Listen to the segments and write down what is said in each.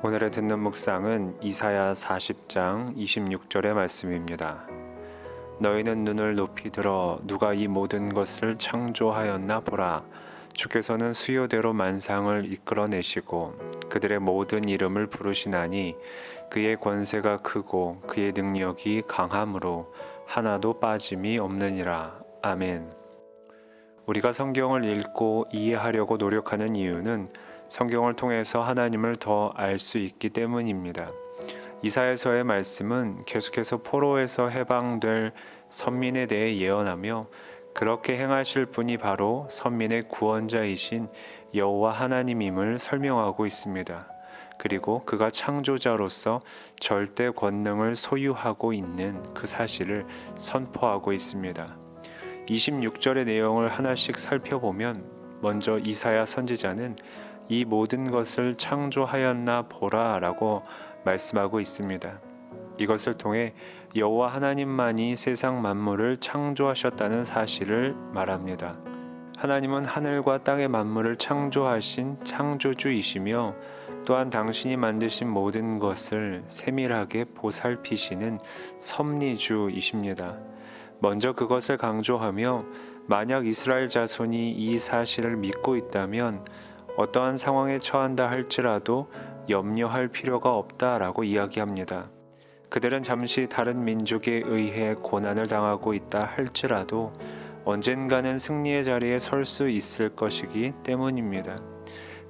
오늘의 듣는 묵상은 이사야 40장 26절의 말씀입니다. 너희는 눈을 높이 들어 누가 이 모든 것을 창조하였나 보라. 주께서는 수요대로 만상을 이끌어내시고 그들의 모든 이름을 부르시나니 그의 권세가 크고 그의 능력이 강함으로 하나도 빠짐이 없느니라. 아멘. 우리가 성경을 읽고 이해하려고 노력하는 이유는 성경을 통해서 하나님을 더 알 수 있기 때문입니다. 이사야서의 말씀은 계속해서 포로에서 해방될 선민에 대해 예언하며 그렇게 행하실 분이 바로 선민의 구원자이신 여호와 하나님임을 설명하고 있습니다. 그리고 그가 창조자로서 절대 권능을 소유하고 있는 그 사실을 선포하고 있습니다. 26절의 내용을 하나씩 살펴보면 먼저 이사야 선지자는 이 모든 것을 창조하였나 보라 라고 말씀하고 있습니다. 이것을 통해 여호와 하나님만이 세상 만물을 창조하셨다는 사실을 말합니다. 하나님은 하늘과 땅의 만물을 창조하신 창조주이시며 또한 당신이 만드신 모든 것을 세밀하게 보살피시는 섭리주이십니다. 먼저 그것을 강조하며 만약 이스라엘 자손이 이 사실을 믿고 있다면 어떠한 상황에 처한다 할지라도 염려할 필요가 없다라고 이야기합니다. 그들은 잠시 다른 민족에 의해 고난을 당하고 있다 할지라도 언젠가는 승리의 자리에 설 수 있을 것이기 때문입니다.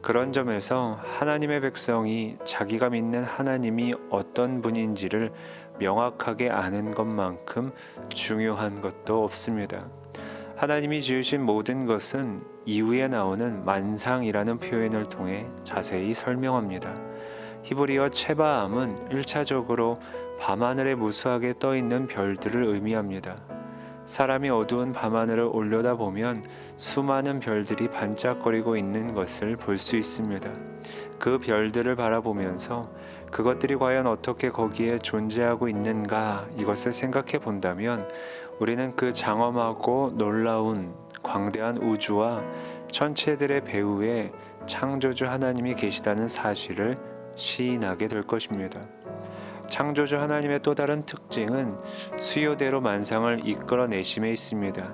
그런 점에서 하나님의 백성이 자기가 믿는 하나님이 어떤 분인지를 명확하게 아는 것만큼 중요한 것도 없습니다. 하나님이 지으신 모든 것은 이후에 나오는 만상이라는 표현을 통해 자세히 설명합니다. 히브리어 체바암은 1차적으로 밤하늘에 무수하게 떠있는 별들을 의미합니다. 사람이 어두운 밤하늘을 올려다보면 수많은 별들이 반짝거리고 있는 것을 볼 수 있습니다. 그 별들을 바라보면서 그것들이 과연 어떻게 거기에 존재하고 있는가 이것을 생각해 본다면 우리는 그 장엄하고 놀라운 광대한 우주와 천체들의 배후에 창조주 하나님이 계시다는 사실을 시인하게 될 것입니다. 창조주 하나님의 또 다른 특징은 수요대로 만상을 이끌어내심에 있습니다.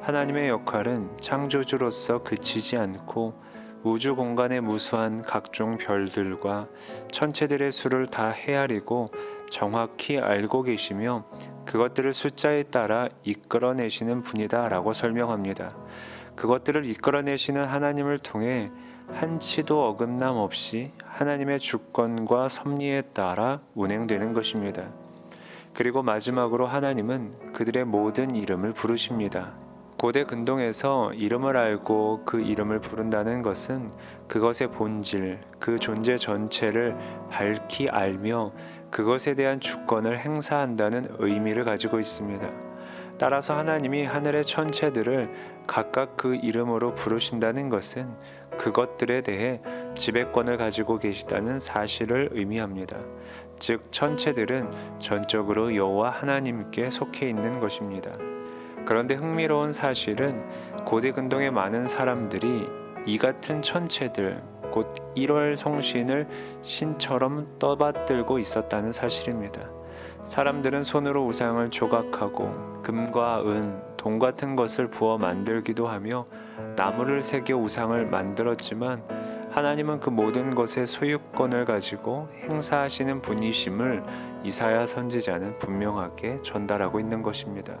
하나님의 역할은 창조주로서 그치지 않고 우주 공간의 무수한 각종 별들과 천체들의 수를 다 헤아리고 정확히 알고 계시며 그것들을 숫자에 따라 이끌어내시는 분이다 라고 설명합니다. 그것들을 이끌어내시는 하나님을 통해 한치도 어긋남 없이 하나님의 주권과 섭리에 따라 운행되는 것입니다. 그리고 마지막으로 하나님은 그들의 모든 이름을 부르십니다. 고대 근동에서 이름을 알고 그 이름을 부른다는 것은 그것의 본질, 그 존재 전체를 밝히 알며 그것에 대한 주권을 행사한다는 의미를 가지고 있습니다. 따라서 하나님이 하늘의 천체들을 각각 그 이름으로 부르신다는 것은 그것들에 대해 지배권을 가지고 계시다는 사실을 의미합니다. 즉 천체들은 전적으로 여호와 하나님께 속해 있는 것입니다. 그런데 흥미로운 사실은 고대 근동의 많은 사람들이 이 같은 천체들, 곧 1월 성신을 신처럼 떠받들고 있었다는 사실입니다. 사람들은 손으로 우상을 조각하고 금과 은, 동 같은 것을 부어 만들기도 하며 나무를 새겨 우상을 만들었지만 하나님은 그 모든 것의 소유권을 가지고 행사하시는 분이심을 이사야 선지자는 분명하게 전달하고 있는 것입니다.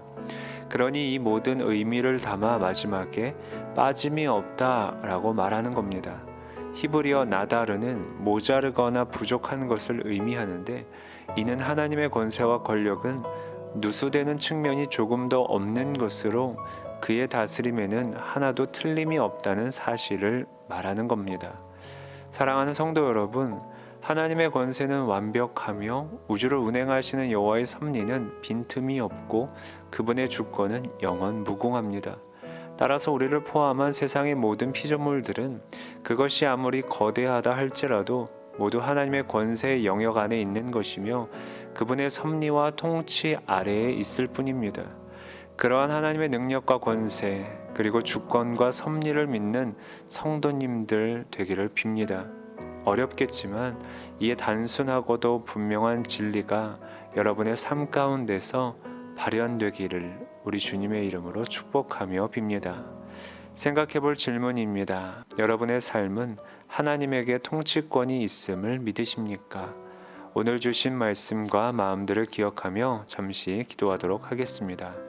그러니 이 모든 의미를 담아 마지막에 빠짐이 없다라고 말하는 겁니다. 히브리어 나다르는 모자르거나 부족한 것을 의미하는데 이는 하나님의 권세와 권력은 누수되는 측면이 조금 더 없는 것으로 그의 다스림에는 하나도 틀림이 없다는 사실을 말하는 겁니다. 사랑하는 성도 여러분, 하나님의 권세는 완벽하며 우주를 운행하시는 여호와의 섭리는 빈틈이 없고 그분의 주권은 영원 무궁합니다. 따라서 우리를 포함한 세상의 모든 피조물들은 그것이 아무리 거대하다 할지라도 모두 하나님의 권세의 영역 안에 있는 것이며 그분의 섭리와 통치 아래에 있을 뿐입니다. 그러한 하나님의 능력과 권세 그리고 주권과 섭리를 믿는 성도님들 되기를 빕니다. 어렵겠지만 이에 단순하고도 분명한 진리가 여러분의 삶 가운데서 발현되기를 우리 주님의 이름으로 축복하며 빕니다. 생각해 볼 질문입니다. 여러분의 삶은 하나님에게 통치권이 있음을 믿으십니까? 오늘 주신 말씀과 마음들을 기억하며 잠시 기도하도록 하겠습니다.